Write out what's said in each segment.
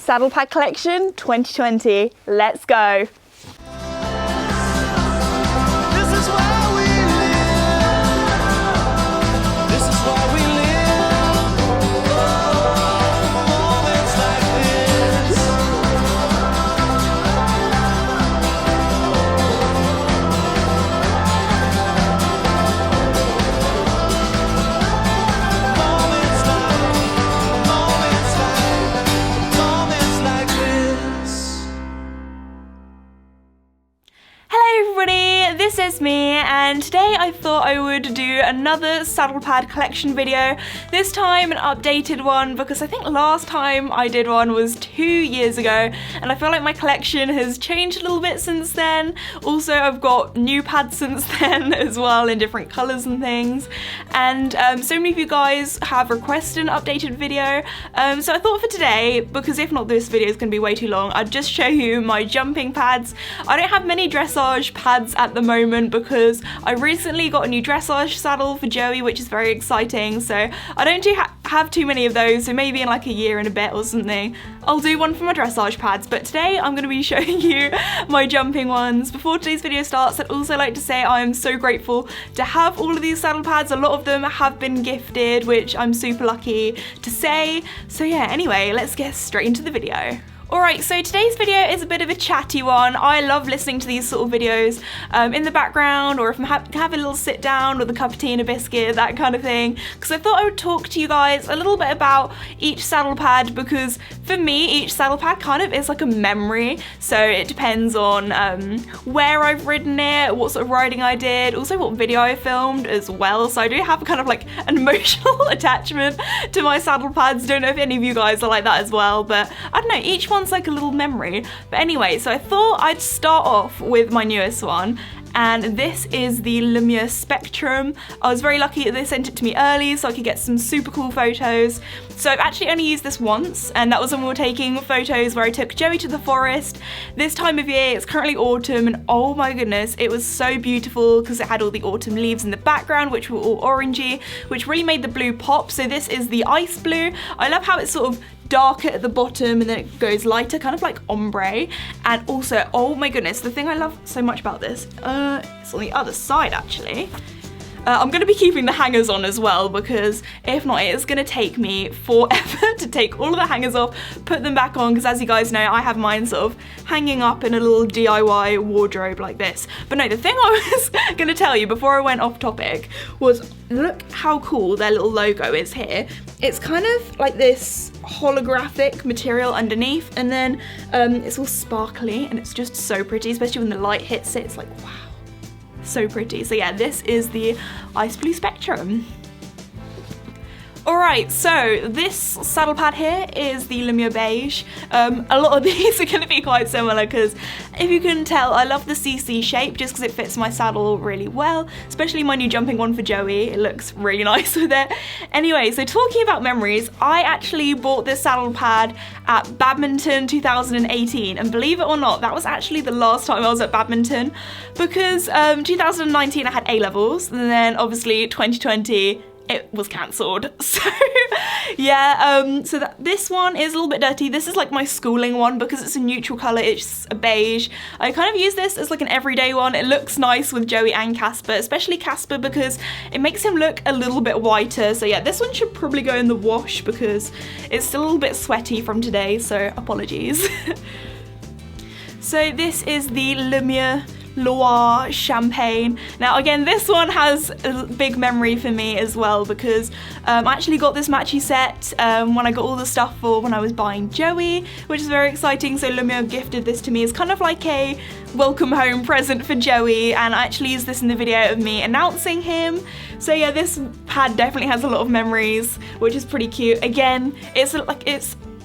Saddlepad Collection 2020. Let's go. This is Esme, and today I thought I would do another Saddlepad collection video. This time an updated one, because I think last time I did one was 2 years ago, and I feel like my collection has changed a little bit since then. Also, I've got new pads since then as well, in different colours and things, and so many of you guys have requested an updated video, so I thought for today, because if not this video is going to be way too long, I'd just show you my jumping pads. I don't have many dressage pads at the moment because I recently got a new dressage saddle for Joey, which is very exciting, so I don't have too many of those, so maybe in like a year and a bit or something I'll do one for my dressage pads, but today I'm going to be showing you my jumping ones. Before today's video starts, I'd also like to say I am so grateful to have all of these saddle pads. A lot of them have been gifted, which I'm super lucky to say. So yeah, anyway, let's get straight into the video. Alright, so today's video is a bit of a chatty one. I love listening to these sort of videos in the background, or if I'm having a little sit down with a cup of tea and a biscuit, that kind of thing, because I thought I would talk to you guys a little bit about each saddle pad, because for me each saddle pad kind of is like a memory, so it depends on where I've ridden it, what sort of riding I did, also what video I filmed as well, so I do have kind of like an emotional attachment to my saddle pads. Don't know if any of you guys are like that as well, but I don't know, each one's like a little memory. But anyway, so I thought I'd start off with my newest one, and this is the Lumia Spectrum. I was very lucky that they sent it to me early so I could get some super cool photos. So I've actually only used this once, and that was when we were taking photos where I took Joey to the forest. This time of year, it's currently autumn, and oh my goodness, it was so beautiful because it had all the autumn leaves in the background, which were all orangey, which really made the blue pop. So this is the ice blue. I love how it's sort of darker at the bottom and then it goes lighter, kind of like ombre. And also, oh my goodness, the thing I love so much about this, it's on the other side actually. I'm going to be keeping the hangers on as well, because if not, it's going to take me forever to take all of the hangers off, put them back on, because as you guys know, I have mine sort of hanging up in a little DIY wardrobe like this. But no, the thing I was going to tell you before I went off topic was, look how cool their little logo is here. It's kind of like this holographic material underneath, and then it's all sparkly, and it's just so pretty, especially when the light hits it. It's like, wow. So pretty. So yeah, this is the Ice Blue Spectrum. Alright, so this saddle pad here is the Lumia Beige. A lot of these are going to be quite similar because, if you can tell, I love the CC shape just because it fits my saddle really well, especially my new jumping one for Joey. It looks really nice with it. Anyway, so talking about memories, I actually bought this saddle pad at Badminton 2018, and believe it or not, that was actually the last time I was at Badminton, because 2019 I had A-levels, and then obviously 2020 it was cancelled. So yeah, so this one is a little bit dirty. This is like my schooling one because it's a neutral colour, it's a beige. I kind of use this as like an everyday one. It looks nice with Joey and Casper, especially Casper because it makes him look a little bit whiter. So yeah, this one should probably go in the wash because it's still a little bit sweaty from today, so apologies. So this is the Lumia Loire Champagne. Now again, this one has a big memory for me as well because I actually got this matchy set when I got all the stuff for when I was buying Joey, which is very exciting. So Lumia gifted this to me as kind of like a welcome home present for Joey, and I actually used this in the video of me announcing him. So yeah, this pad definitely has a lot of memories, which is pretty cute. Again,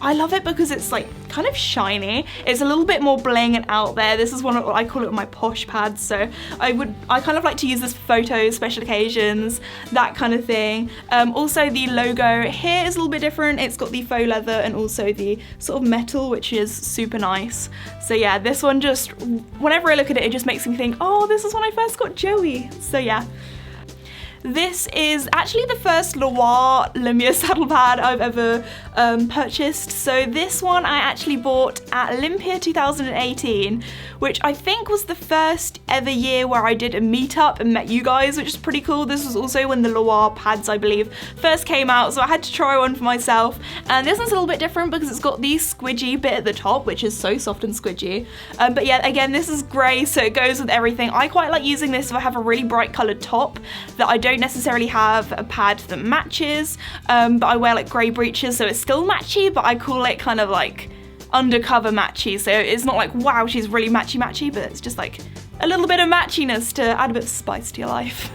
I love it because it's like kind of shiny. It's a little bit more bling and out there. This is one of, I call it my posh pads. So I kind of like to use this for photos, special occasions, that kind of thing. Also the logo here is a little bit different. It's got the faux leather and also the sort of metal, which is super nice. So yeah, this one just, whenever I look at it, it just makes me think, oh, this is when I first got Joey. So yeah. This is actually the first Loire Lumia saddle pad I've ever purchased. So this one I actually bought at Olympia 2018, which I think was the first ever year where I did a meetup and met you guys, which is pretty cool. This was also when the Loire pads, I believe, first came out, so I had to try one for myself. And this one's a little bit different because it's got the squidgy bit at the top, which is so soft and squidgy. But yeah, again, this is grey, so it goes with everything. I quite like using this if I have a really bright coloured top that I don't necessarily have a pad that matches, but I wear like grey breeches, so it's still matchy, but I call it kind of like undercover matchy, so it's not like, wow, she's really matchy, but it's just like a little bit of matchiness to add a bit of spice to your life.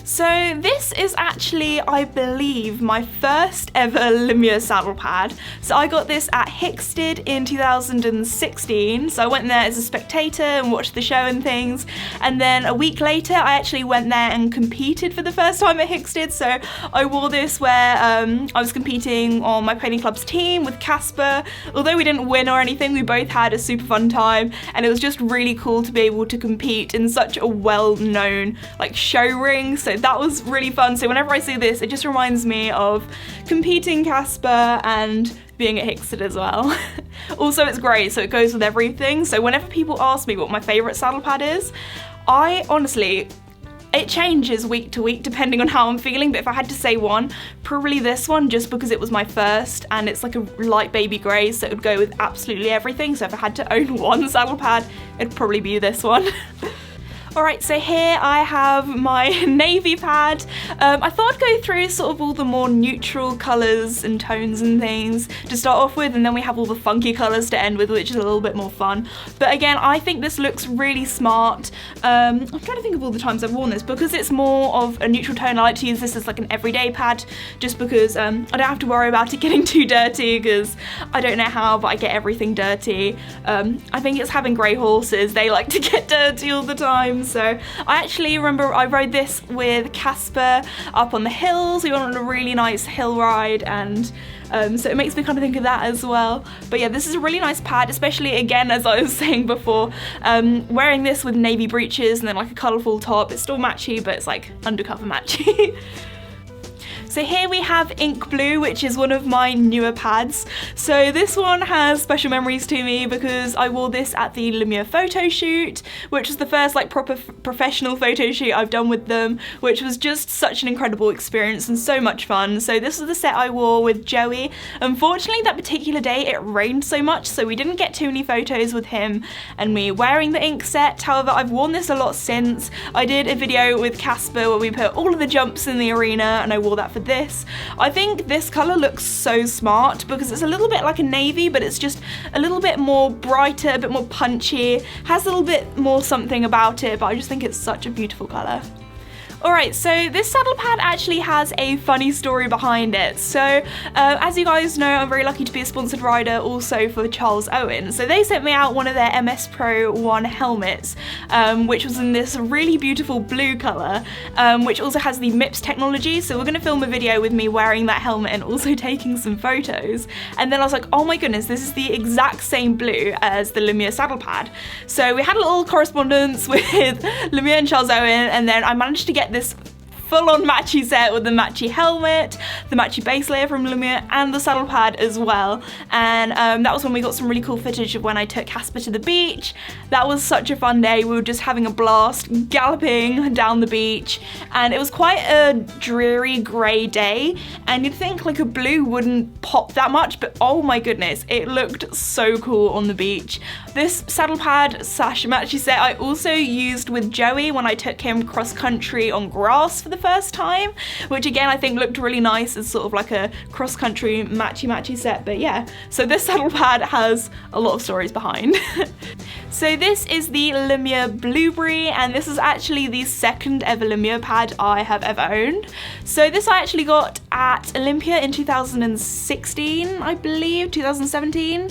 So this is actually, I believe, my first ever Lumia saddle pad. So I got this at Hicksted in 2016. So I went there as a spectator and watched the show and things. And then a week later, I actually went there and competed for the first time at Hicksted. So I wore this where I was competing on my painting club's team with Casper. Although we didn't win or anything, we both had a super fun time. And it was just really cool to be able to compete in such a well-known like show ring. So that was really fun. So whenever I see this, it just reminds me of competing Casper and being at Hicksted as well. Also, it's great, so it goes with everything. So whenever people ask me what my favourite saddle pad is, I honestly, it changes week to week depending on how I'm feeling, but if I had to say one, probably this one, just because it was my first and it's like a light baby grey, so it would go with absolutely everything. So if I had to own one saddle pad, it'd probably be this one. Alright, so here I have my navy pad. I thought I'd go through sort of all the more neutral colours and tones and things to start off with, and then we have all the funky colours to end with, which is a little bit more fun. But again, I think this looks really smart. I'm trying to think of all the times I've worn this. Because it's more of a neutral tone, I like to use this as like an everyday pad, just because I don't have to worry about it getting too dirty, because I don't know how, but I get everything dirty. I think it's having grey horses, they like to get dirty all the time. So I actually remember I rode this with Casper up on the hills. We went on a really nice hill ride, and so it makes me kind of think of that as well. But yeah, this is a really nice pad, especially again, as I was saying before, wearing this with navy breeches and then like a colourful top. It's still matchy, but it's like undercover matchy. So here we have Ink Blue, which is one of my newer pads. So this one has special memories to me because I wore this at the Lumia photo shoot, which was the first like proper professional photo shoot I've done with them, which was just such an incredible experience and so much fun. So this was the set I wore with Joey. Unfortunately, that particular day it rained so much, so we didn't get too many photos with him and me wearing the ink set. However, I've worn this a lot since. I did a video with Casper where we put all of the jumps in the arena and I wore that for this. I think this colour looks so smart because it's a little bit like a navy, but it's just a little bit more brighter, a bit more punchy, has a little bit more something about it, but I just think it's such a beautiful colour. Alright, so this saddle pad actually has a funny story behind it. So, as you guys know, I'm very lucky to be a sponsored rider also for Charles Owen. So they sent me out one of their MS Pro 1 helmets, which was in this really beautiful blue colour, which also has the MIPS technology. So we're going to film a video with me wearing that helmet and also taking some photos. And then I was like, oh my goodness, this is the exact same blue as the Lumia saddle pad. So we had a little correspondence with Lumia and Charles Owen, and then I managed to get this full-on matchy set with the matchy helmet, the matchy base layer from Lumia, and the saddle pad as well. And that was when we got some really cool footage of when I took Casper to the beach. That was such a fun day. We were just having a blast, galloping down the beach, and it was quite a dreary grey day, and you'd think like a blue wouldn't pop that much, but oh my goodness, it looked so cool on the beach. This saddle pad slash matchy set I also used with Joey when I took him cross-country on grass for the first time, which again I think looked really nice as sort of like a cross-country matchy set. But yeah, so this saddle pad has a lot of stories behind. So this is the Lumia Blueberry, and this is actually the second ever Lumia pad I have ever owned. So this I actually got at Olympia in 2016, I believe, 2017,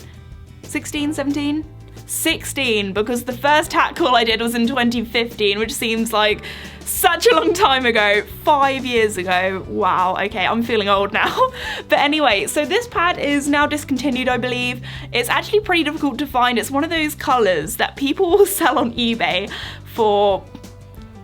16, 17? 16, because the first hat call I did was in 2015, which seems like such a long time ago, 5 years ago. Wow, okay, I'm feeling old now. But anyway, so this pad is now discontinued, I believe. It's actually pretty difficult to find. It's one of those colours that people will sell on eBay for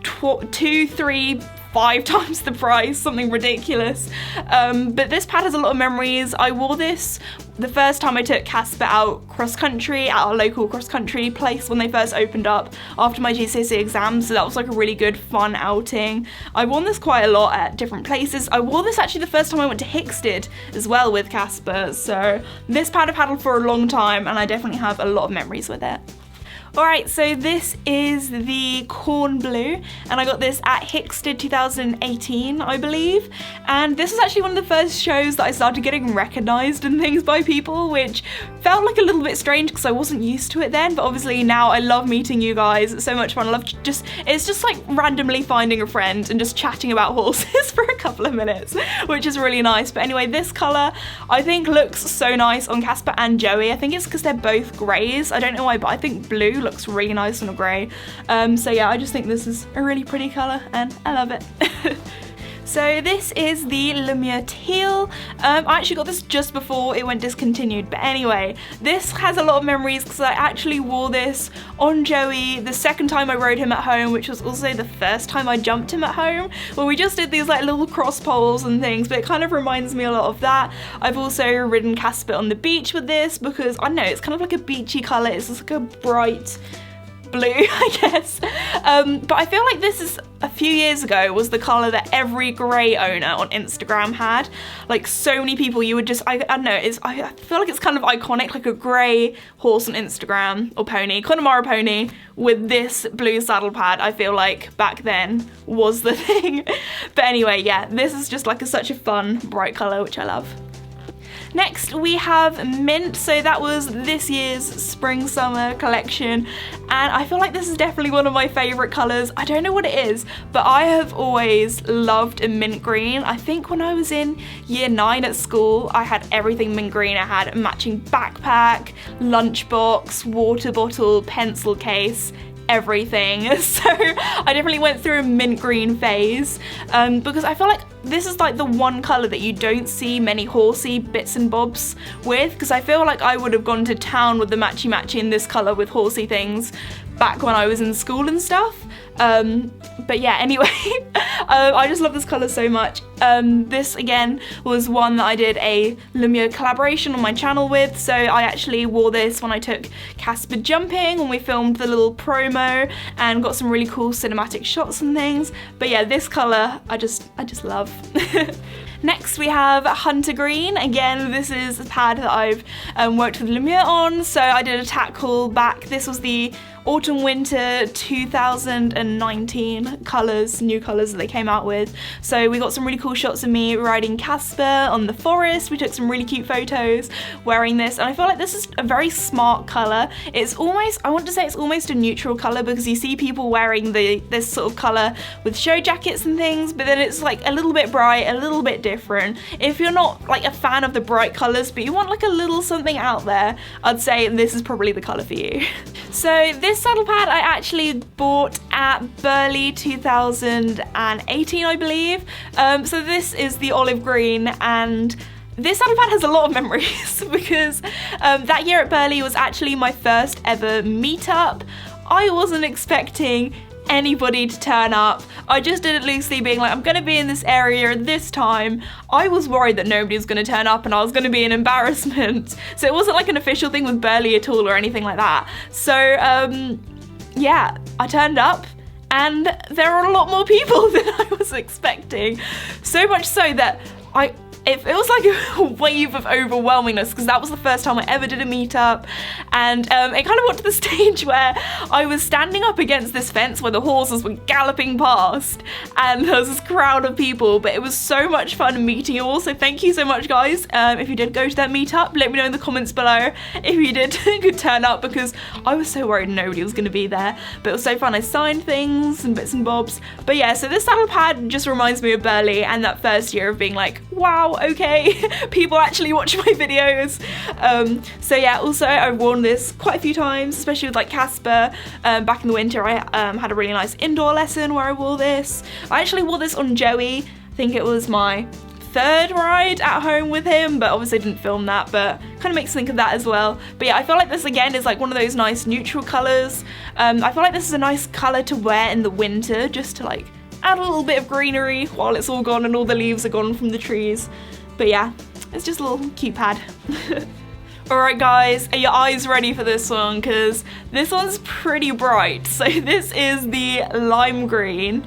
$2,000, $3,000, 5 times the price, something ridiculous. But this pad has a lot of memories. I wore this the first time I took Casper out cross-country at our local cross-country place when they first opened up after my GCSE exams, so that was like a really good fun outing. I worn this quite a lot at different places. I wore this actually the first time I went to Hicksted as well with Casper, so this pad I've had for a long time and I definitely have a lot of memories with it. Alright, so this is the Corn Blue, and I got this at Hicksted 2018, I believe. And this was actually one of the first shows that I started getting recognised and things by people, which felt like a little bit strange because I wasn't used to it then, but obviously now I love meeting you guys. It's so much fun. I love it's just like randomly finding a friend and just chatting about horses for a couple of minutes, which is really nice. But anyway, this colour I think looks so nice on Casper and Joey. I think it's because they're both greys. I don't know why, but I think blue looks really nice on a grey. So yeah, I just think this is a really pretty colour and I love it. So this is the Lumiere Teal. I actually got this just before it went discontinued, but anyway, this has a lot of memories because I actually wore this on Joey the second time I rode him at home, which was also the first time I jumped him at home. Well, we just did these like little cross poles and things, but it kind of reminds me a lot of that. I've also ridden Casper on the beach with this because, I don't know, it's kind of like a beachy colour. It's just like a bright blue, I guess. But I feel like this is, a few years ago, was the colour that every grey owner on Instagram had. Like, so many people, you would just, I don't know, I feel like it's kind of iconic, like a grey horse on Instagram, or pony, Connemara pony, with this blue saddle pad, I feel like back then was the thing. But anyway, yeah, this is just like such a fun, bright colour, which I love. Next we have Mint, so that was this year's spring summer collection, and I feel like this is definitely one of my favourite colours. I don't know what it is, but I have always loved a mint green. I think when I was in year 9 at school, I had everything mint green. I had a matching backpack, lunchbox, water bottle, pencil case, everything. So I definitely went through a mint green phase because I feel like this is like the one colour that you don't see many horsey bits and bobs with, because I feel like I would have gone to town with the matchy in this colour with horsey things back when I was in school and stuff. But yeah, anyway, I just love this colour so much. This again was one that I did a Lumia collaboration on my channel with, so I actually wore this when I took Casper jumping when we filmed the little promo and got some really cool cinematic shots and things. But yeah, this colour I just love. Next we have Hunter Green. Again, this is a pad that I've worked with Lumiere on, so I did a tack haul back. This was the Autumn Winter 2019 colours, new colours that they came out with. So we got some really cool shots of me riding Casper on the forest. We took some really cute photos wearing this, and I feel like this is a very smart colour. It's almost, I want to say it's almost a neutral colour, because you see people wearing this sort of colour with show jackets and things, but then it's like a little bit bright, a little bit different. If you're not like a fan of the bright colours, but you want like a little something out there, I'd say this is probably the colour for you. So this saddle pad I actually bought at Burley 2018, I believe. So this is the olive green, and this saddle pad has a lot of memories because that year at Burley was actually my first ever meetup. I wasn't expecting anybody to turn up. I just did it loosely, being like, I'm gonna be in this area at this time. I was worried that nobody was gonna turn up and I was gonna be an embarrassment. So it wasn't like an official thing with Burley at all or anything like that. So yeah, I turned up and there are a lot more people than I was expecting. So much so that it was like a wave of overwhelmingness, because that was the first time I ever did a meetup, and it kind of got to the stage where I was standing up against this fence where the horses were galloping past, and there was this crowd of people, but it was so much fun meeting you all, so thank you so much, guys. If you did go to that meetup, let me know in the comments below if you did could turn up, because I was so worried nobody was going to be there, but it was so fun. I signed things and bits and bobs. But yeah, so this saddle pad just reminds me of Burley and that first year of being like, wow, okay, people actually watch my videos. So yeah, also I've worn this quite a few times, especially with like Casper. Back in the winter I had a really nice indoor lesson where I wore this. I actually wore this on Joey. I think it was my third ride at home with him, but obviously I didn't film that, but kind of makes me think of that as well. But yeah, I feel like this again is like one of those nice neutral colours. I feel like this is a nice colour to wear in the winter, just to like add a little bit of greenery while it's all gone and all the leaves are gone from the trees. But yeah, it's just a little cute pad. Alright guys, are your eyes ready for this one? Because this one's pretty bright. So this is the lime green.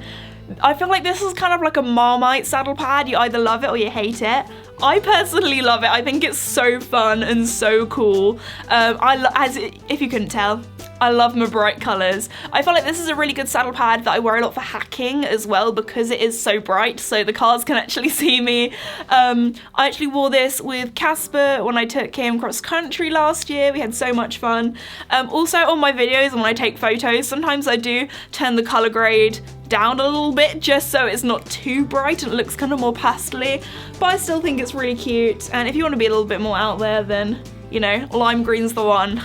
I feel like this is kind of like a Marmite saddle pad. You either love it or you hate it. I personally love it. I think it's so fun and so cool. If you couldn't tell, I love my bright colours. I feel like this is a really good saddle pad that I wear a lot for hacking as well because it is so bright, so the cars can actually see me. I actually wore this with Casper when I took him cross country last year. We had so much fun. Also on my videos when I take photos, sometimes I do turn the colour grade down a little bit just so it's not too bright and it looks kind of more pastely, but I still think it's really cute. And if you want to be a little bit more out there, then you know, lime green's the one.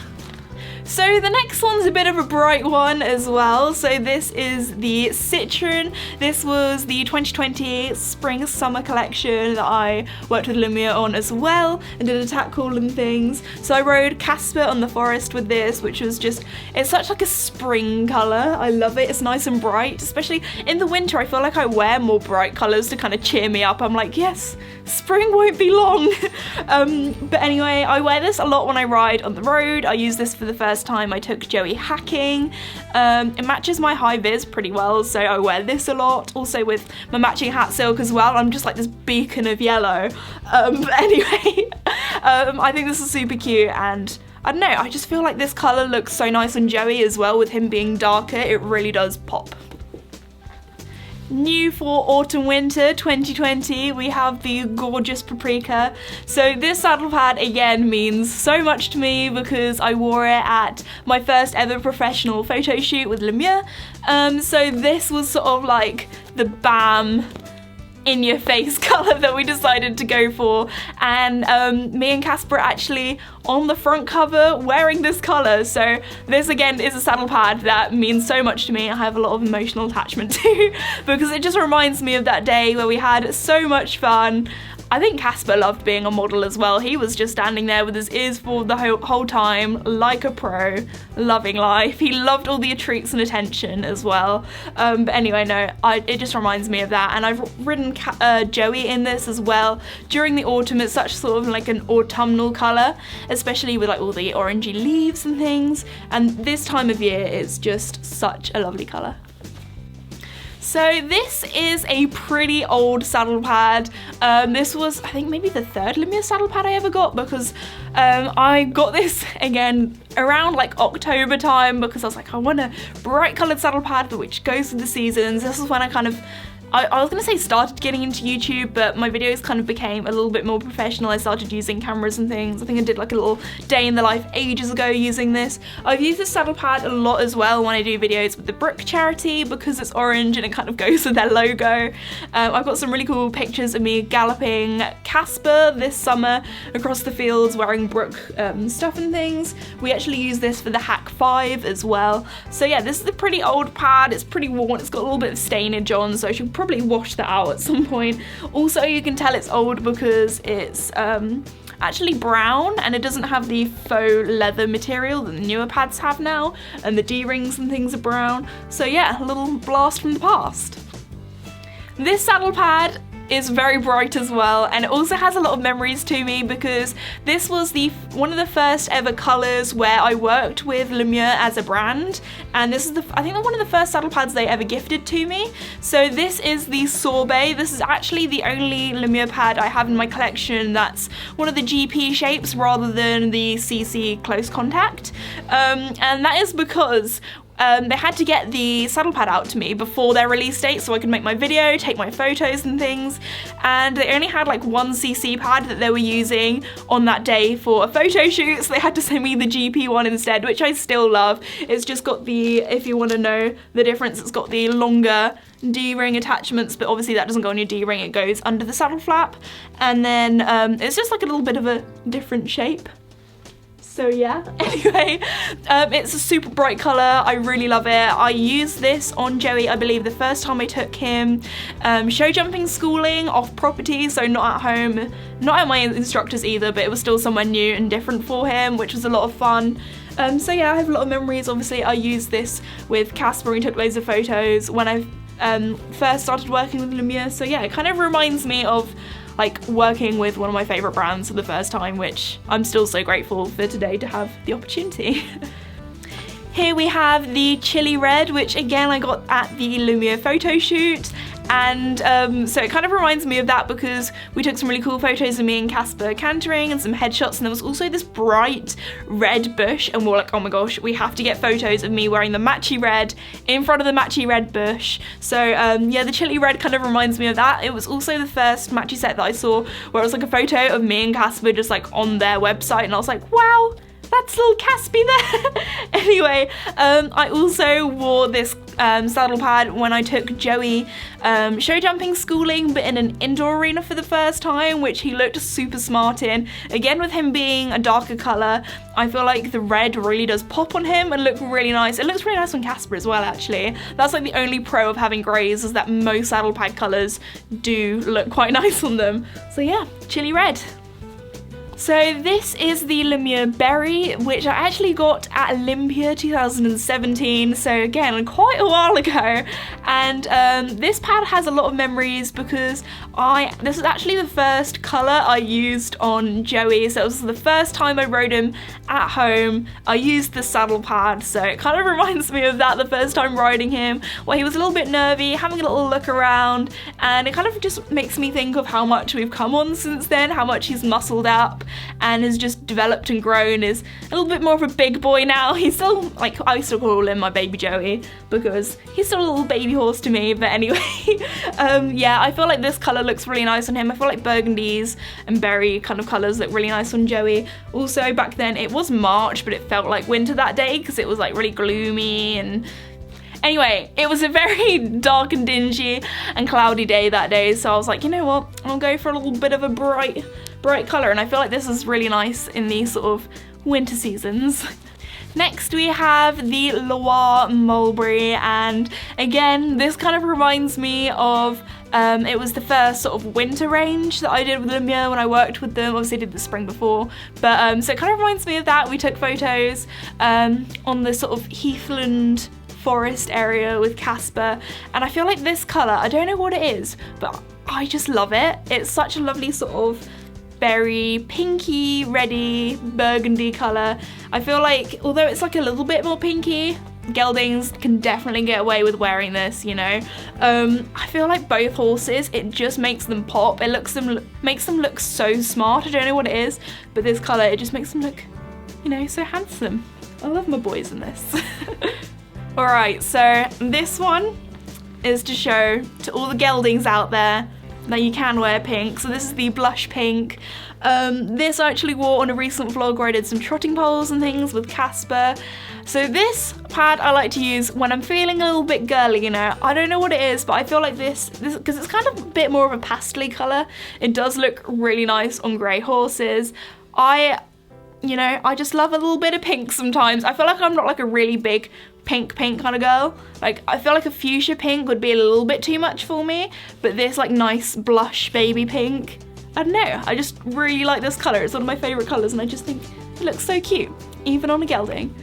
So the next one's a bit of a bright one as well. So this is the Citron. This was the 2020 spring summer collection that I worked with Lumia on as well and did a tack haul and things. So I rode Casper on the forest with this, which was just, it's such like a spring colour. I love it. It's nice and bright, especially in the winter. I feel like I wear more bright colours to kind of cheer me up. I'm like, yes, spring won't be long. But anyway, I wear this a lot when I ride on the road. I use this for the first time I took Joey hacking. It matches my high vis pretty well, so I wear this a lot. Also with my matching hat silk as well. I'm just like this beacon of yellow. But anyway, I think this is super cute, and I don't know, I just feel like this colour looks so nice on Joey as well. With him being darker, it really does pop. New for autumn winter 2020, we have the gorgeous Paprika. So this saddle pad again means so much to me because I wore it at my first ever professional photo shoot with Lumiere. So this was sort of like the bam in your face colour that we decided to go for, and me and Casper are actually on the front cover wearing this colour. So this again is a saddle pad that means so much to me. I have a lot of emotional attachment to because it just reminds me of that day where we had so much fun. I think Casper loved being a model as well. He was just standing there with his ears full the whole time, like a pro, loving life. He loved all the treats and attention as well. But anyway, no, it just reminds me of that. And I've ridden Joey in this as well. During the autumn, it's such sort of like an autumnal colour, especially with like all the orangey leaves and things. And this time of year, it's just such a lovely colour. So this is a pretty old saddle pad. This was, I think, maybe the third Lumia saddle pad I ever got because I got this again around like October time because I was like, I want a bright coloured saddle pad which goes with the seasons. This is when I kind of, I was going to say started getting into YouTube, but my videos kind of became a little bit more professional. I started using cameras and things. I think I did like a little day in the life ages ago using this. I've used this saddle pad a lot as well when I do videos with the Brook charity because it's orange and it kind of goes with their logo. I've got some really cool pictures of me galloping Casper this summer across the fields wearing Brook stuff and things. We actually use this for the Hack 5 as well. So yeah, this is a pretty old pad. It's pretty worn. It's got a little bit of stainage on, so I should probably wash that out at some point. Also, you can tell it's old because it's actually brown and it doesn't have the faux leather material that the newer pads have now, and the D-rings and things are brown. So yeah, a little blast from the past. This saddle pad is very bright as well, and it also has a lot of memories to me because this was one of the first ever colours where I worked with Lumiere as a brand, and this is I think one of the first saddle pads they ever gifted to me. So this is the Sorbet. This is actually the only Lumiere pad I have in my collection that's one of the GP shapes rather than the CC close contact, and that is because they had to get the saddle pad out to me before their release date so I could make my video, take my photos and things, and they only had like one CC pad that they were using on that day for a photo shoot, so they had to send me the GP one instead, which I still love. It's just got the, if you want to know the difference, it's got the longer D-ring attachments, but obviously that doesn't go on your D-ring, it goes under the saddle flap, and then it's just like a little bit of a different shape. So yeah, anyway, it's a super bright colour. I really love it. I used this on Joey, I believe, the first time I took him show jumping schooling off property, so not at home, not at my instructors either, but it was still somewhere new and different for him, which was a lot of fun. So yeah, I have a lot of memories. Obviously, I used this with Casper and took loads of photos. When I've first started working with Lumiere. So yeah, it kind of reminds me of like working with one of my favourite brands for the first time, which I'm still so grateful for today to have the opportunity. Here we have the Chili Red, which again I got at the Lumiere photo shoot. And so it kind of reminds me of that because we took some really cool photos of me and Casper cantering and some headshots, and there was also this bright red bush, and we were like, oh my gosh, we have to get photos of me wearing the matchy red in front of the matchy red bush. So yeah, the Chili Red kind of reminds me of that. It was also the first matchy set that I saw where it was like a photo of me and Casper just like on their website, and I was like, wow, that's little Caspy there. Anyway, I also wore this saddle pad when I took Joey show jumping schooling, but in an indoor arena for the first time, which he looked super smart in. Again, with him being a darker colour, I feel like the red really does pop on him and look really nice. It looks really nice on Casper as well, actually. That's like the only pro of having greys, is that most saddle pad colours do look quite nice on them. So yeah, Chili Red. So this is the Lumia Berry, which I actually got at Olympia 2017, so again, quite a while ago. And this pad has a lot of memories because this is actually the first colour I used on Joey, so it was the first time I rode him at home. I used the saddle pad, so it kind of reminds me of that, the first time riding him, where he was a little bit nervy, having a little look around, and it kind of just makes me think of how much we've come on since then, how much he's muscled up and has just developed and grown, is a little bit more of a big boy now. He's still, like, I still call him my baby Joey because he's still a little baby horse to me, but anyway. Yeah, I feel like this colour looks really nice on him. I feel like burgundies and berry kind of colours look really nice on Joey. Also, back then it was March, but it felt like winter that day because it was like really gloomy, and anyway, it was a very dark and dingy and cloudy day that day, so I was like, you know what, I'll go for a little bit of a bright colour, and I feel like this is really nice in these sort of winter seasons. Next we have the Loire Mulberry, and again, this kind of reminds me of, it was the first sort of winter range that I did with Lumiere when I worked with them. Obviously I did the spring before, but so it kind of reminds me of that. We took photos on the sort of heathland forest area with Casper, and I feel like this colour, I don't know what it is, but I just love it. It's such a lovely sort of berry, pinky, reddy, burgundy colour. I feel like, although it's like a little bit more pinky, geldings can definitely get away with wearing this, you know. I feel like both horses, it just makes them pop. It makes them look so smart. I don't know what it is, but this colour, it just makes them look, you know, so handsome. I love my boys in this. Alright, so this one is to show to all the geldings out there that you can wear pink. So this is the blush pink. This I actually wore on a recent vlog where I did some trotting poles and things with Casper. So this pad I like to use when I'm feeling a little bit girly, you know. I don't know what it is, but I feel like this because it's kind of a bit more of a pastel colour, it does look really nice on grey horses. You know, I just love a little bit of pink sometimes. I feel like I'm not like a really big pink kind of girl. Like, I feel like a fuchsia pink would be a little bit too much for me, but this like nice blush baby pink, I don't know, I just really like this colour. It's one of my favourite colours and I just think it looks so cute, even on a gelding.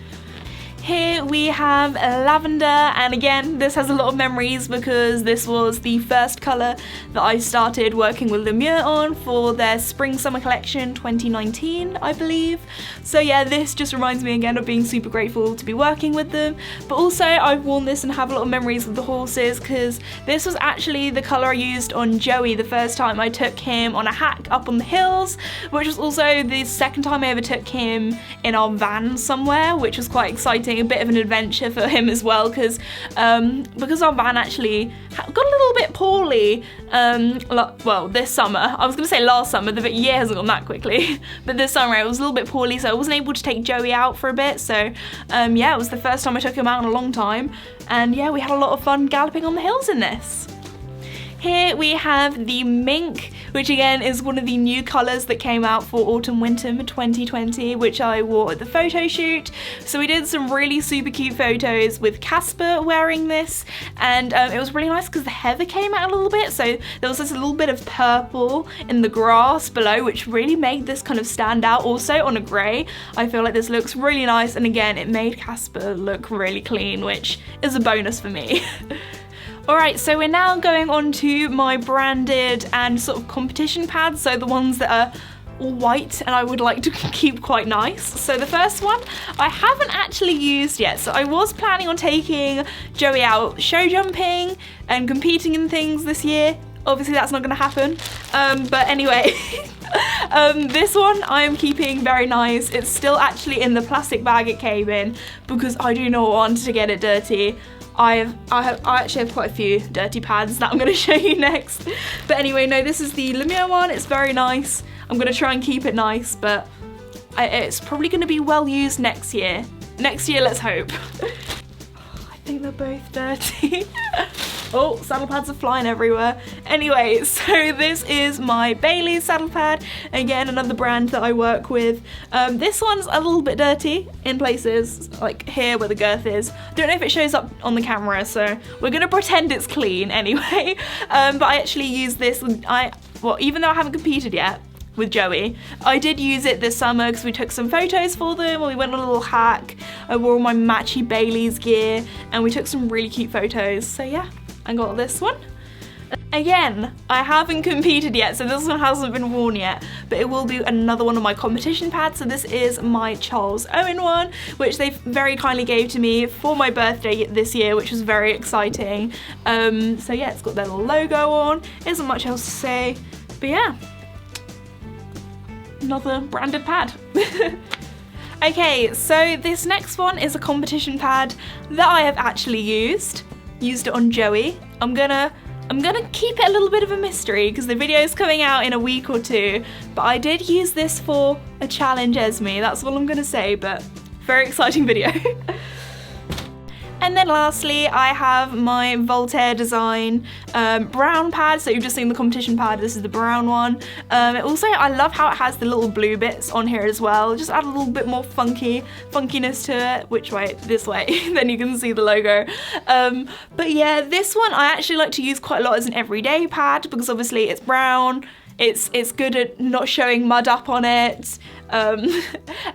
Here we have Lavender, and again, this has a lot of memories because this was the first colour that I started working with Lumiere on for their Spring-Summer collection 2019, I believe. So yeah, this just reminds me again of being super grateful to be working with them. But also, I've worn this and have a lot of memories with the horses because this was actually the colour I used on Joey the first time I took him on a hack up on the hills, which was also the second time I ever took him in our van somewhere, which was quite exciting. A bit of an adventure for him as well because our van actually got a little bit poorly well, this summer. I was gonna say last summer, the year hasn't gone that quickly, but this summer it was a little bit poorly, so I wasn't able to take Joey out for a bit. So yeah, it was the first time I took him out in a long time, and yeah, we had a lot of fun galloping on the hills in this. Here we have the Mink, which again is one of the new colours that came out for Autumn Winter 2020, which I wore at the photo shoot. So we did some really super cute photos with Casper wearing this, and it was really nice because the heather came out a little bit, so there was this little bit of purple in the grass below, which really made this kind of stand out. Also on a grey, I feel like this looks really nice, and again, it made Casper look really clean, which is a bonus for me. Alright, so we're now going on to my branded and sort of competition pads, so the ones that are all white and I would like to keep quite nice. So the first one I haven't actually used yet, so I was planning on taking Joey out show jumping and competing in things this year. Obviously that's not going to happen, but anyway, this one I am keeping very nice. It's still actually in the plastic bag it came in because I do not want to get it dirty. I actually have quite a few dirty pads that I'm going to show you next. But anyway, no, this is the Lumiere one. It's very nice. I'm going to try and keep it nice, but it's probably going to be well used next year. Next year, let's hope. I think they're both dirty. Oh, saddle pads are flying everywhere. Anyway, so this is my Bailey's saddle pad. Again, another brand that I work with. This one's a little bit dirty in places, like here where the girth is. Don't know if it shows up on the camera, so we're gonna pretend it's clean anyway. But I actually use this, well, even though I haven't competed yet with Joey, I did use it this summer because we took some photos for them and we went on a little hack. I wore all my matchy Bailey's gear and we took some really cute photos. So yeah, I got this one. Again, I haven't competed yet, so this one hasn't been worn yet, but it will be another one of my competition pads. So this is my Charles Owen one, which they very kindly gave to me for my birthday this year, which was very exciting. So yeah, it's got their little logo on. Isn't much else to say, but yeah, another branded pad. Okay, so this next one is a competition pad that I have actually used it on Joey. I'm gonna keep it a little bit of a mystery because the video is coming out in a week or two, but I did use this for a challenge Esme, that's all I'm gonna say, but very exciting video. And then lastly, I have my Voltaire design brown pad. So you've just seen the competition pad, this is the brown one. Also, I love how it has the little blue bits on here as well. Just add a little bit more funkiness to it. Which way? This way, then you can see the logo. But yeah, this one I actually like to use quite a lot as an everyday pad because obviously it's brown. It's good at not showing mud up on it, and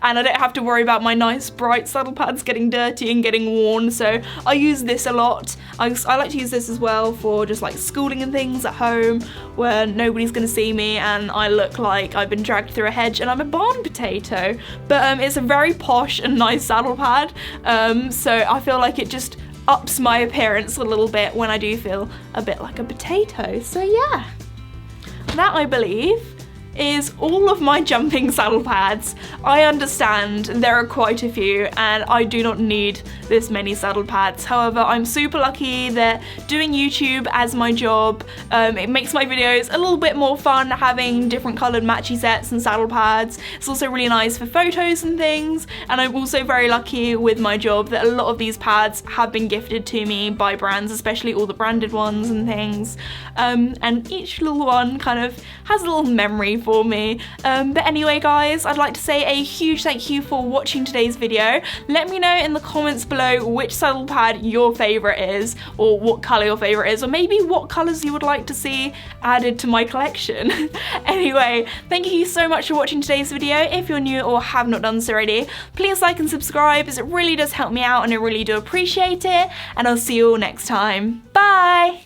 I don't have to worry about my nice bright saddle pads getting dirty and getting worn, so I use this a lot. I like to use this as well for just like schooling and things at home where nobody's gonna see me and I look like I've been dragged through a hedge and I'm a barn potato. But it's a very posh and nice saddle pad, so I feel like it just ups my appearance a little bit when I do feel a bit like a potato, so yeah. That, I believe, is all of my jumping saddle pads. I understand there are quite a few and I do not need this many saddle pads. However, I'm super lucky that doing YouTube as my job, it makes my videos a little bit more fun having different coloured matchy sets and saddle pads. It's also really nice for photos and things, and I'm also very lucky with my job that a lot of these pads have been gifted to me by brands, especially all the branded ones and things, and each little one kind of has a little memory for me. But anyway guys, I'd like to say a huge thank you for watching today's video. Let me know in the comments below which saddle pad your favourite is, or what colour your favourite is, or maybe what colours you would like to see added to my collection. Anyway, thank you so much for watching today's video. If you're new or have not done so already, please like and subscribe as it really does help me out and I really do appreciate it, and I'll see you all next time. Bye!